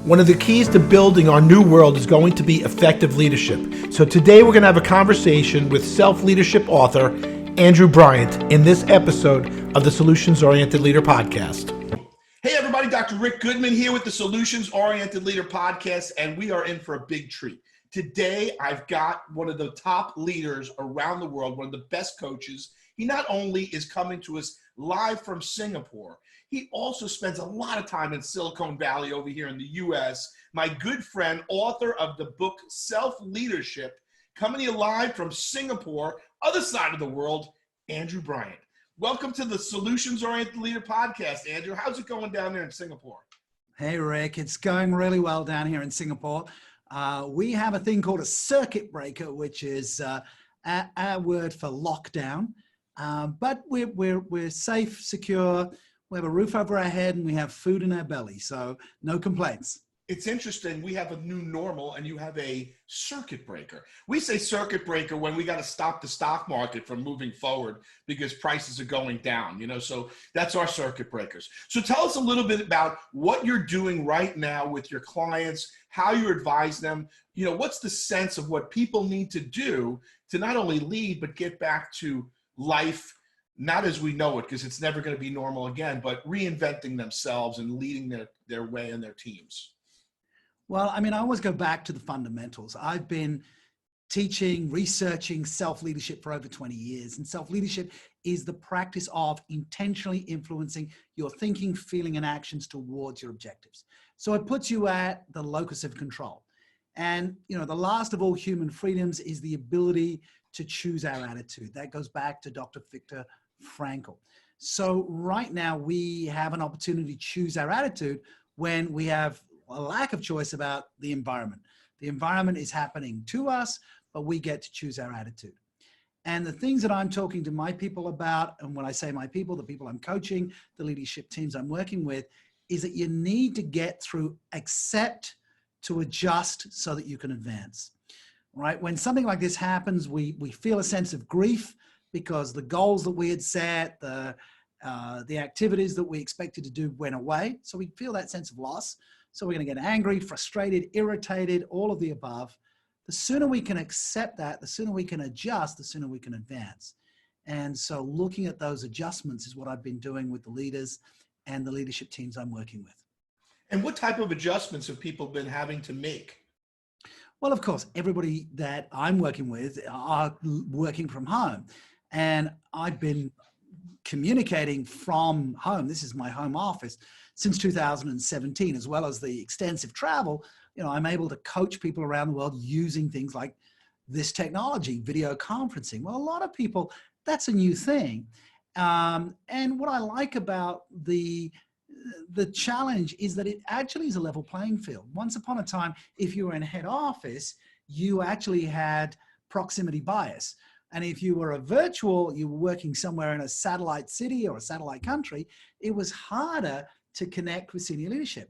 One of the keys to building our new world is going to be effective leadership. So today we're going to have a conversation with self-leadership author Andrew Bryant in this episode of the Solutions Oriented Leader Podcast. Hey everybody, Dr. Rick Goodman here with the Solutions Oriented Leader Podcast, and we are in for a big treat. Today I've got one of the top leaders around the world, one of the best coaches. He not only is coming to us live from Singapore, he also spends a lot of time in Silicon Valley over here in the US. My good friend, author of the book Self-Leadership, coming to you live from Singapore, other side of the world, Andrew Bryant. Welcome to the Solutions Oriented Leader Podcast, Andrew. How's it going down there in Singapore? Hey, Rick. It's going really well down here in Singapore. We have a thing called a circuit breaker, which is our word for lockdown. But we're safe, secure. We have a roof over our head and we have food in our belly. So no complaints. It's interesting. We have a new normal and you have a circuit breaker. We say circuit breaker when we got to stop the stock market from moving forward because prices are going down, so that's our circuit breakers. So tell us a little bit about what you're doing right now with your clients, how you advise them, what's the sense of what people need to do to not only lead, but get back to life, not as we know it, because it's never going to be normal again, but reinventing themselves and leading their way and their teams. Well, I always go back to the fundamentals. I've been teaching, researching self-leadership for over 20 years. And self-leadership is the practice of intentionally influencing your thinking, feeling, and actions towards your objectives. So it puts you at the locus of control. And, the last of all human freedoms is the ability to choose our attitude. That goes back to Dr. Viktor Frankl. So right now we have an opportunity to choose our attitude when we have a lack of choice about the environment. The environment is happening to us, but we get to choose our attitude. And the things that I'm talking to my people about, and when I say my people, the people I'm coaching, the leadership teams I'm working with, is that you need to get through accept to adjust so that you can advance. Right? When something like this happens, we feel a sense of grief because the goals that we had set, the activities that we expected to do went away. So we feel that sense of loss. So we're going to get angry, frustrated, irritated, all of the above. The sooner we can accept that, the sooner we can adjust, the sooner we can advance. And so looking at those adjustments is what I've been doing with the leaders and the leadership teams I'm working with. And what type of adjustments have people been having to make? Well, of course, everybody that I'm working with are working from home. And I've been communicating from home. This is my home office since 2017, as well as the extensive travel. I'm able to coach people around the world using things like this technology, video conferencing. Well, a lot of people, that's a new thing. And what I like about the challenge is that it actually is a level playing field. Once upon a time, if you were in head office, you actually had proximity bias. And if you were you were working somewhere in a satellite city or a satellite country, it was harder to connect with senior leadership.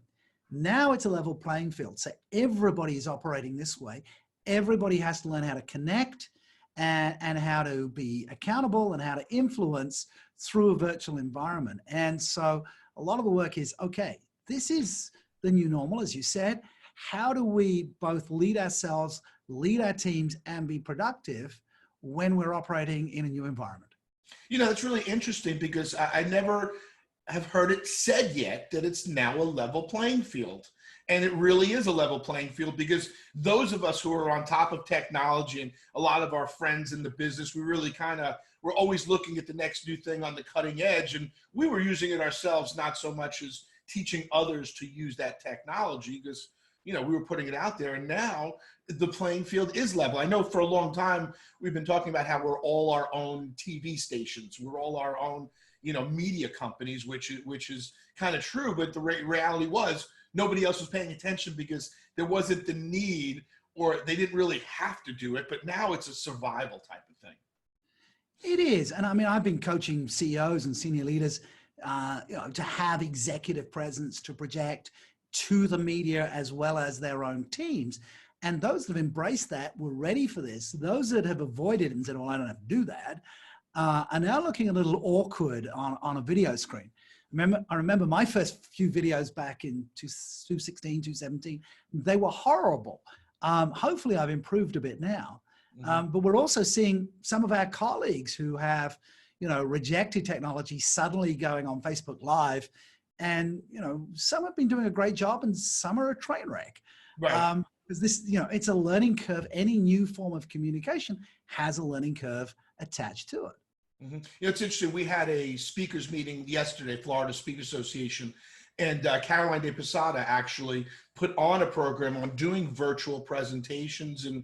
Now it's a level playing field. So everybody is operating this way. Everybody has to learn how to connect and how to be accountable and how to influence through a virtual environment. And so a lot of the work is, okay, this is the new normal, as you said. How do we both lead ourselves, lead our teams, and be productive when we're operating in a new environment? It's really interesting because I never have heard it said yet that it's now a level playing field. And it really is a level playing field because those of us who are on top of technology and a lot of our friends in the business, we really we're always looking at the next new thing on the cutting edge. And we were using it ourselves, not so much as teaching others to use that technology because, we were putting it out there. And now the playing field is level. I know for a long time, we've been talking about how we're all our own TV stations. We're all our own, media companies, which is kind of true. But the reality was nobody else was paying attention because there wasn't the need or they didn't really have to do it. But now it's a survival type of thing. It is. And I've been coaching CEOs and senior leaders to have executive presence, to project to the media as well as their own teams. And those that have embraced that were ready for this. Those that have avoided it and said, well, I don't have to do that, are now looking a little awkward on a video screen. I remember my first few videos back in 2016, 2017, they were horrible. Hopefully I've improved a bit now. But we're also seeing some of our colleagues who have, rejected technology suddenly going on Facebook Live. And, some have been doing a great job and some are a train wreck. Right. Because this, it's a learning curve. Any new form of communication has a learning curve attached to it. It's interesting. We had a speakers meeting yesterday, Florida Speakers Association, and Caroline de Posada actually put on a program on doing virtual presentations. And,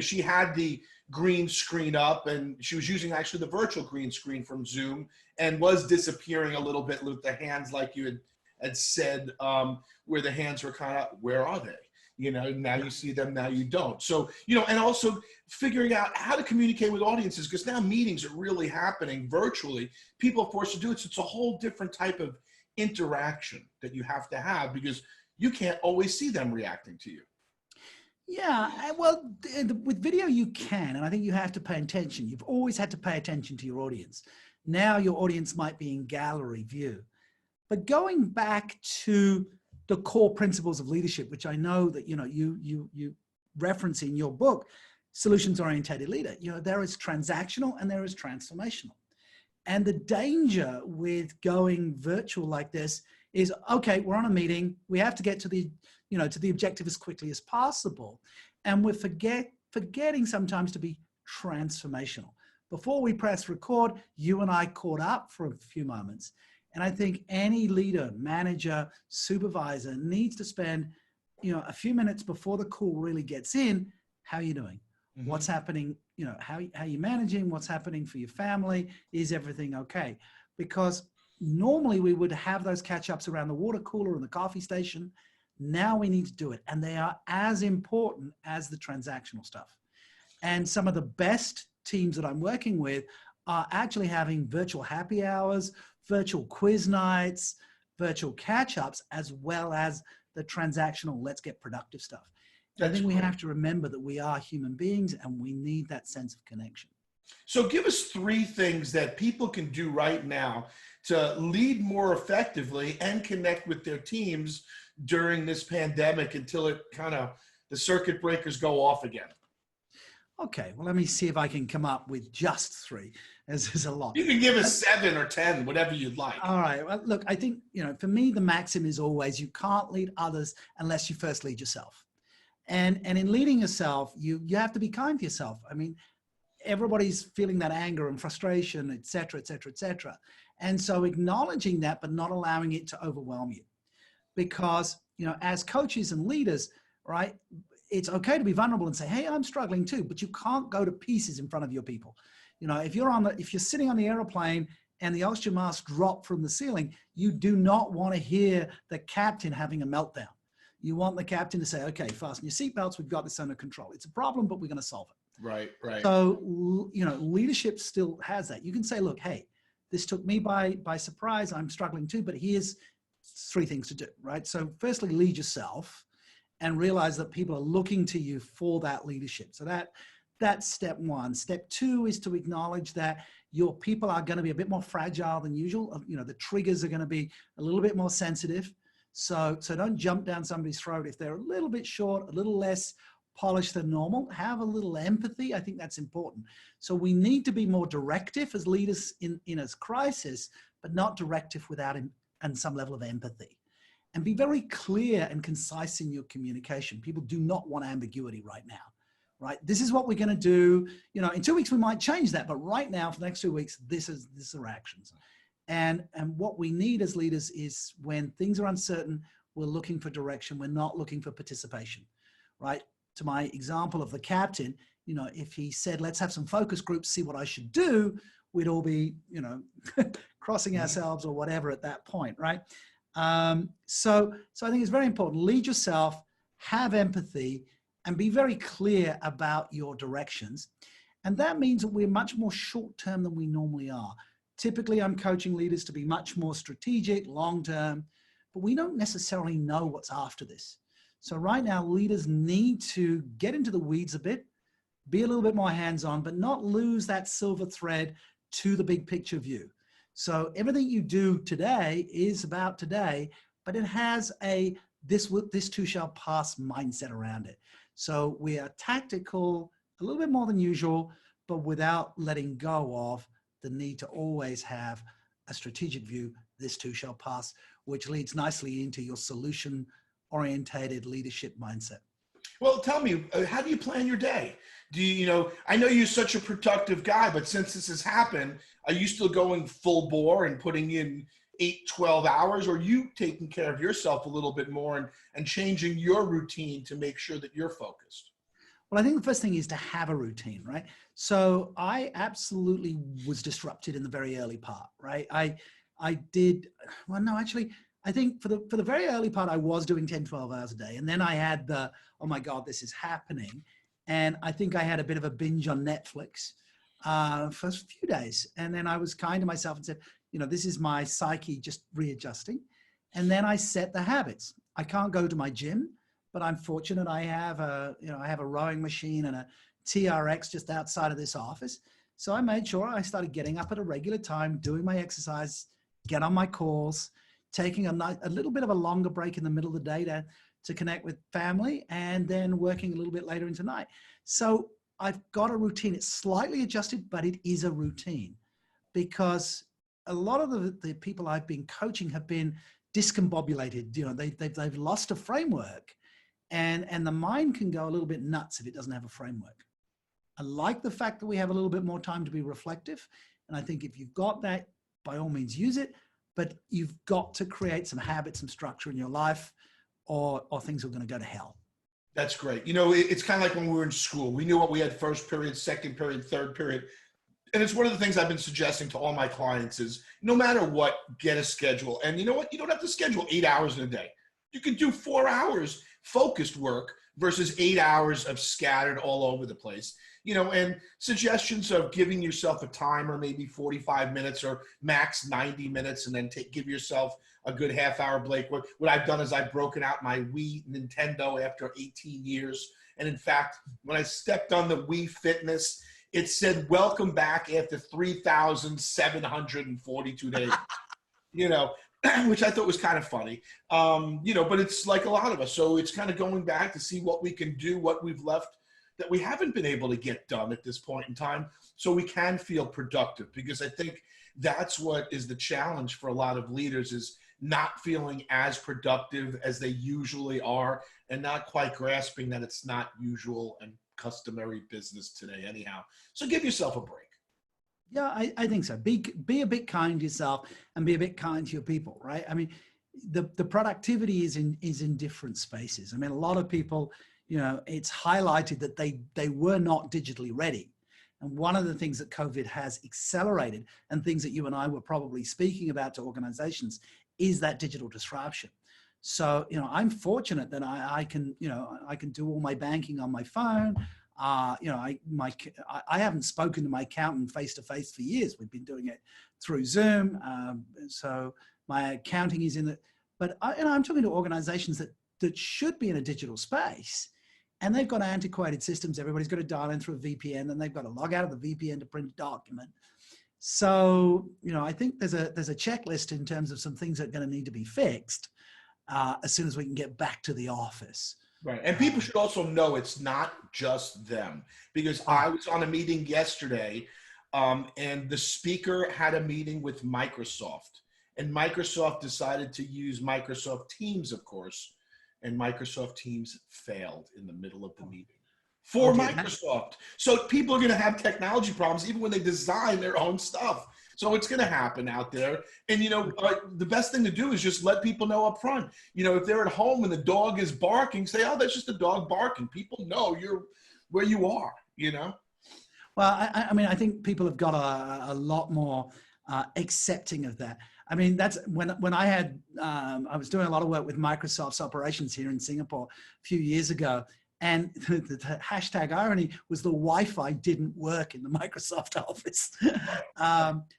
she had the green screen up and she was using actually the virtual green screen from Zoom and was disappearing a little bit with the hands, like you had said, where the hands were kind of, where are they? Now you see them, now you don't. So, and also figuring out how to communicate with audiences, because now meetings are really happening virtually. People are forced to do it. So it's a whole different type of interaction that you have to have, because you can't always see them reacting to you. Yeah, well, with video you can, and I think you have to pay attention. You've always had to pay attention to your audience. Now your audience might be in gallery view. But going back to the core principles of leadership, which I know that you reference in your book, Solutions Oriented Leader, there is transactional and there is transformational. And the danger with going virtual like this is, okay, we're on a meeting, we have to get to the objective as quickly as possible, and we're forgetting sometimes to be transformational. Before we press record, you and I caught up for a few moments. And I think any leader, manager, supervisor needs to spend, a few minutes before the call really gets in. How are you doing? What's happening? How are you managing? What's happening for your family? Is everything okay? Because normally we would have those catch-ups around the water cooler and the coffee station. Now we need to do it. And they are as important as the transactional stuff. And some of the best teams that I'm working with are actually having virtual happy hours, virtual quiz nights, virtual catch-ups, as well as the transactional let's get productive stuff. I think we have to remember that we are human beings and we need that sense of connection. So give us 3 things that people can do right now to lead more effectively and connect with their teams during this pandemic until the circuit breakers go off again. Okay, well, let me see if I can come up with just 3, as there's a lot. You can give us 7 or 10, whatever you'd like. All right, well, look, I think, for me, the maxim is always you can't lead others unless you first lead yourself. And in leading yourself, you have to be kind to yourself. I mean, everybody's feeling that anger and frustration, et cetera, et cetera, et cetera. And so acknowledging that, but not allowing it to overwhelm you. Because, as coaches and leaders, right, it's okay to be vulnerable and say, hey, I'm struggling too, but you can't go to pieces in front of your people. If you're sitting on the airplane and the oxygen mask dropped from the ceiling, you do not want to hear the captain having a meltdown. You want the captain to say, okay, fasten your seatbelts. We've got this under control. It's a problem, but we're going to solve it. Right. So, leadership still has that. You can say, look, hey, this took me by surprise. I'm struggling too, but here's 3 things to do, right? So firstly, lead yourself and realize that people are looking to you for that leadership. So that's step 1. Step 2 is to acknowledge that your people are going to be a bit more fragile than usual. The triggers are going to be a little bit more sensitive. So don't jump down somebody's throat if they're a little bit short, a little less polished than normal. Have a little empathy. I think that's important. So we need to be more directive as leaders in a crisis, but not directive without and some level of empathy. And be very clear and concise in your communication. People do not want ambiguity right now, right? This is what we're going to do. In 2 weeks, we might change that. But right now, for the next 2 weeks, this is our actions. And what we need as leaders is when things are uncertain, we're looking for direction. We're not looking for participation, right? To my example of the captain, if he said, let's have some focus groups, see what I should do, we'd all be, crossing ourselves or whatever at that point, right? So I think it's very important. Lead yourself, have empathy, and be very clear about your directions. And that means that we're much more short-term than we normally are. Typically, I'm coaching leaders to be much more strategic, long-term, but we don't necessarily know what's after this. So right now, leaders need to get into the weeds a bit, be a little bit more hands-on, but not lose that silver thread to the big picture view. So everything you do today is about today, but it has a this too shall pass mindset around it. So we are tactical, a little bit more than usual, but without letting go of the need to always have a strategic view, this too shall pass, which leads nicely into your solution orientated leadership mindset. Well, tell me, how do you plan your day? I know you're such a productive guy, but since this has happened, are you still going full bore and putting in 8, 12 hours, or are you taking care of yourself a little bit more and changing your routine to make sure that you're focused? Well, I think the first thing is to have a routine, right? So I absolutely was disrupted in the very early part, right? I did, well, no, actually, I think for the very early part, I was doing 10, 12 hours a day. And then I had oh my God, this is happening. And I think I had a bit of a binge on Netflix for a few days. And then I was kind to myself and said, this is my psyche just readjusting. And then I set the habits. I can't go to my gym, but I'm fortunate I have I have a rowing machine and a TRX just outside of this office. So I made sure I started getting up at a regular time, doing my exercise, get on my calls, taking a little bit of a longer break in the middle of the day to connect with family, and then working a little bit later into night. So I've got a routine. It's slightly adjusted, but it is a routine, because a lot of the people I've been coaching have been discombobulated. They've lost a framework, and the mind can go a little bit nuts if it doesn't have a framework. I like the fact that we have a little bit more time to be reflective. And I think if you've got that, by all means use it, but you've got to create some habits, some structure in your life, or things are going to go to hell. That's great. It's kind of like when we were in school. We knew what we had: first period, second period, third period. And it's one of the things I've been suggesting to all my clients is, no matter what, get a schedule. And you know what? You don't have to schedule 8 hours in a day. You can do 4 hours focused work versus 8 hours of scattered all over the place. And suggestions of giving yourself a timer, maybe 45 minutes or max 90 minutes, and then give yourself a good half-hour break. What I've done is I've broken out my Wii Nintendo after 18 years. And in fact, when I stepped on the Wii Fitness, it said, welcome back after 3,742 days, which I thought was kind of funny, but it's like a lot of us. So it's kind of going back to see what we can do, what we've left that we haven't been able to get done at this point in time, so we can feel productive. Because I think that's what is the challenge for a lot of leaders, is not feeling as productive as they usually are, and not quite grasping that it's not usual and customary business today anyhow. So give yourself a break. Yeah, I think so. Be a bit kind to yourself and be a bit kind to your people, right? I mean, the productivity is in different spaces. I mean, a lot of people, it's highlighted that they were not digitally ready. And one of the things that COVID has accelerated, and things that you and I were probably speaking about to organizations, is that digital disruption. So, I'm fortunate that I can do all my banking on my phone. I haven't spoken to my accountant face to face for years. We've been doing it through Zoom. So my accounting is in the, but I'm talking to organizations that should be in a digital space, and they've got antiquated systems. Everybody's got to dial in through a VPN, and they've got to log out of the VPN to print a document. So, I think there's a checklist in terms of some things that are going to need to be fixed as soon as we can get back to the office. Right. And people should also know it's not just them, because I was on a meeting yesterday, and the speaker had a meeting with Microsoft, and Microsoft decided to use Microsoft Teams, of course, and Microsoft Teams failed in the middle of the meeting for Microsoft. So people are going to have technology problems even when they design their own stuff. So it's going to happen out there. And, the best thing to do is just let people know up front. If they're at home and the dog is barking, say, oh, that's just a dog barking. People know you're where you are, Well, I think people have got a lot more accepting of that. I mean, that's when I had, I was doing a lot of work with Microsoft's operations here in Singapore a few years ago. And the hashtag irony was the Wi-Fi didn't work in the Microsoft office.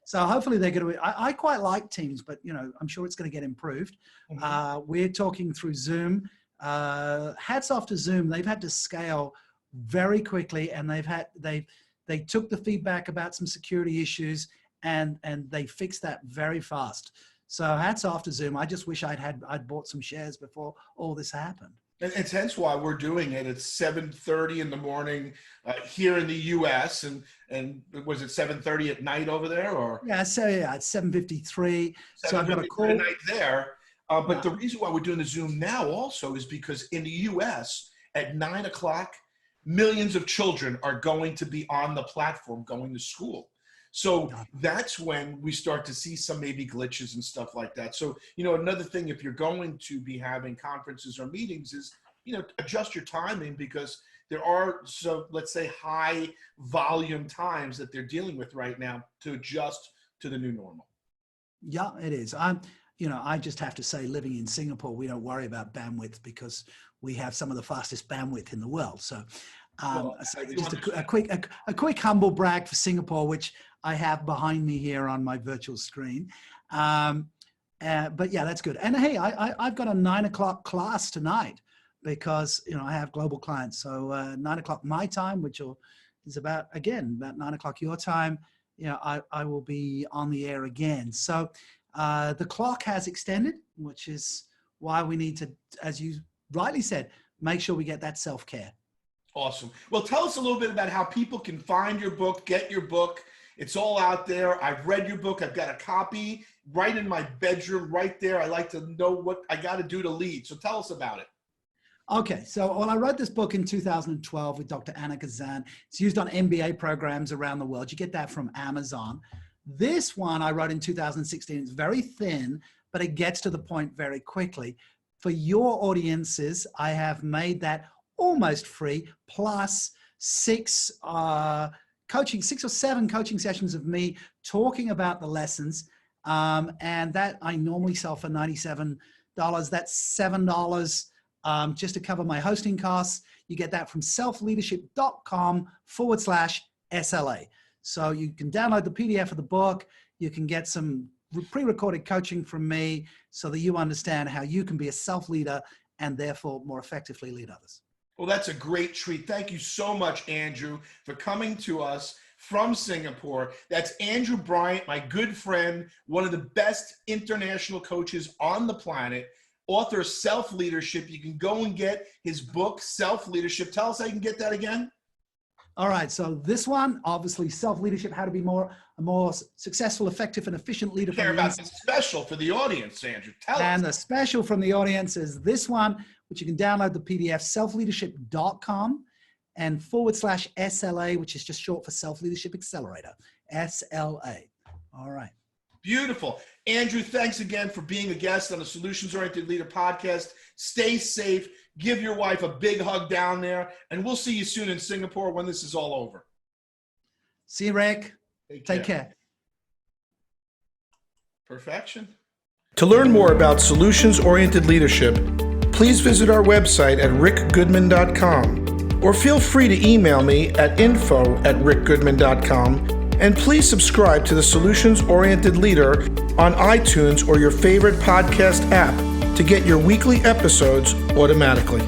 So hopefully they're going to, I quite like Teams, but I'm sure it's going to get improved. Mm-hmm. We're talking through Zoom. Hats off to Zoom. They've had to scale very quickly, and they took the feedback about some security issues, and they fixed that very fast. So hats off to Zoom. I just wish I'd bought some shares before all this happened. And it's hence why we're doing it. It's 7:30 in the morning here in the U.S. and was it 7:30 at night over there, or? Yeah, so yeah, it's 7:53. So I've got a call at night there. But the reason why we're doing the Zoom now also is because in the U.S. at 9 o'clock, millions of children are going to be on the platform going to school. So that's when we start to see some maybe glitches and stuff like that. So, another thing, if you're going to be having conferences or meetings is, adjust your timing, because there are, so let's say, high volume times that they're dealing with right now to adjust to the new normal. Yeah, it is. I just have to say, living in Singapore, we don't worry about bandwidth because we have some of the fastest bandwidth in the world. So, so just a quick humble brag for Singapore, which I have behind me here on my virtual screen. But yeah, that's good. And hey, I've got a 9 o'clock class tonight because, I have global clients. So 9 o'clock my time, which is about 9 o'clock your time, I will be on the air again. So the clock has extended, which is why we need to, as you rightly said, make sure we get that self-care. Awesome. Well, tell us a little bit about how people can find your book, get your book. It's all out there. I've read your book. I've got a copy right in my bedroom, right there. I like to know what I got to do to lead. So tell us about it. Okay. So I wrote this book in 2012 with Dr. Anna Kazan. It's used on MBA programs around the world. You get that from Amazon. This one I wrote in 2016. It's very thin, but it gets to the point very quickly. For your audiences, I have made that almost free, plus 6 or 7 coaching sessions of me talking about the lessons. And that I normally sell for $97. That's $7 just to cover my hosting costs. You get that from selfleadership.com/SLA. So you can download the PDF of the book. You can get some pre-recorded coaching from me so that you understand how you can be a self-leader and therefore more effectively lead others. Well, that's a great treat. Thank you so much, Andrew, for coming to us from Singapore. That's Andrew Bryant, my good friend, one of the best international coaches on the planet, author of Self-Leadership. You can go and get his book, Self-Leadership. Tell us how you can get that again. All right. So this one, obviously, Self-Leadership, how to be a more successful, effective, and efficient leader. Care about the special for the audience, Andrew. Tell us. And the special from the audience is this one, which you can download the PDF, selfleadership.com and /SLA, which is just short for Self-Leadership Accelerator, SLA. All right. Beautiful. Andrew, thanks again for being a guest on the Solutions Oriented Leader podcast. Stay safe. Give your wife a big hug down there, and we'll see you soon in Singapore when this is all over. See you, Rick. Take care. Perfection. To learn more about solutions-oriented leadership, please visit our website at rickgoodman.com, or feel free to email me at info@rickgoodman.com, and please subscribe to the Solutions-Oriented Leader on iTunes or your favorite podcast app to get your weekly episodes automatically.